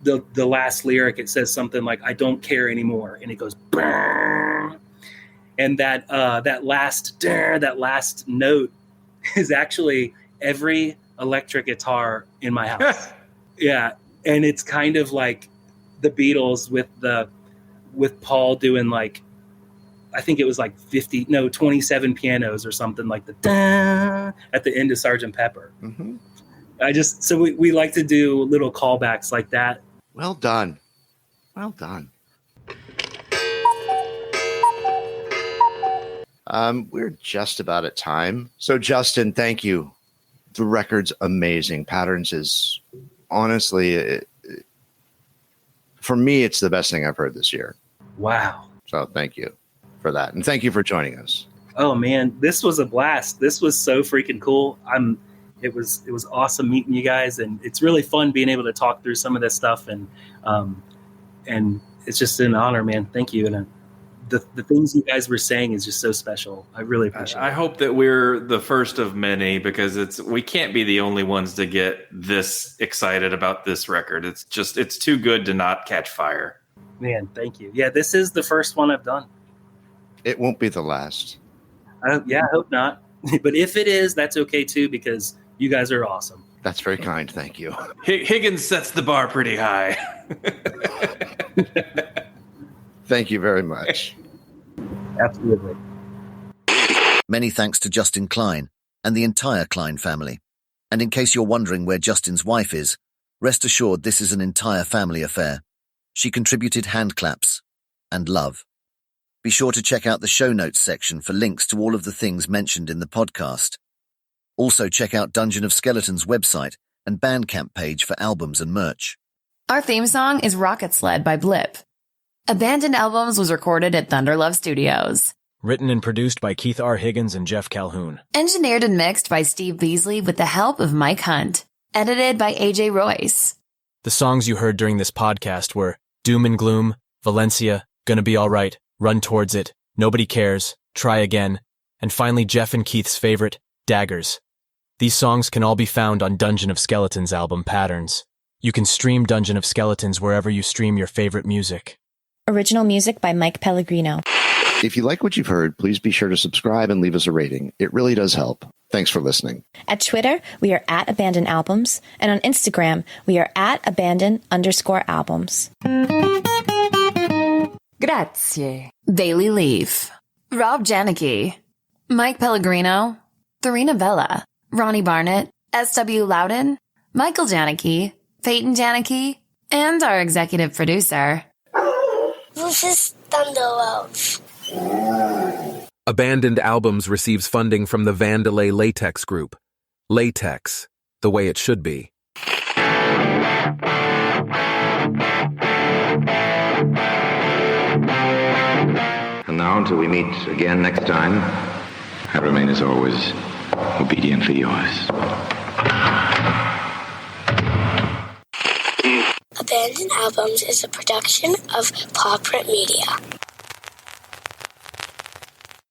the last lyric, it says something like, I don't care anymore. And it goes, brrr. And that last note is actually every electric guitar in my house. Yeah. And it's kind of like the Beatles with Paul doing like, I think it was like 27 pianos or something, like the da at the end of Sgt. Pepper. Mm-hmm. So we like to do little callbacks like that. Well done. Well done. We're just about at time. So Justin, thank you. The record's amazing. Patterns is honestly, for me, it's the best thing I've heard this year. Wow. So thank you for that. And thank you for joining us. Oh man, this was a blast. This was so freaking cool. It was awesome meeting you guys, and it's really fun being able to talk through some of this stuff, and it's just an honor, man. Thank you. And the things you guys were saying is just so special. I really appreciate it. I hope that we're the first of many, because we can't be the only ones to get this excited about this record. It's too good to not catch fire. Man, thank you. Yeah, this is the first one I've done. It won't be the last. I hope not. But if it is, that's okay too, because you guys are awesome. That's very kind. Thank you. Higgins sets the bar pretty high. Thank you very much. Absolutely. Many thanks to Justin Kline and the entire Kline family. And in case you're wondering where Justin's wife is, rest assured this is an entire family affair. She contributed hand claps and love. Be sure to check out the show notes section for links to all of the things mentioned in the podcast. Also check out Dungeon of Skeletons' website and Bandcamp page for albums and merch. Our theme song is Rocket Sled by Blip. Abandoned Albums was recorded at Thunder Love Studios. Written and produced by Keith R. Higgins and Jeff Calhoun. Engineered and mixed by Steve Beasley with the help of Mike Hunt. Edited by AJ Royce. The songs you heard during this podcast were Doom and Gloom, Valencia, Gonna Be Alright, Run Towards It, Nobody Cares, Try Again, and finally Jeff and Keith's favorite, Daggers. These songs can all be found on Dungeon of Skeletons' album Patterns. You can stream Dungeon of Skeletons wherever you stream your favorite music. Original music by Mike Pellegrino. If you like what you've heard, please be sure to subscribe and leave us a rating. It really does help. Thanks for listening. At Twitter, we are at Abandoned Albums, and on Instagram, we are at Abandon_albums. Grazie. Bailey Leaf. Rob Janicki. Mike Pellegrino. Therina Bella. Ronnie Barnett. S.W. Loudon. Michael Janicki. Peyton Janicki. And our executive producer, Rufus Thunderlove. Abandoned Albums receives funding from the Vandelay Latex Group. Latex, the way it should be. And now, until we meet again next time, I remain as always obediently yours. Abandoned Albums is a production of Paw Print Media.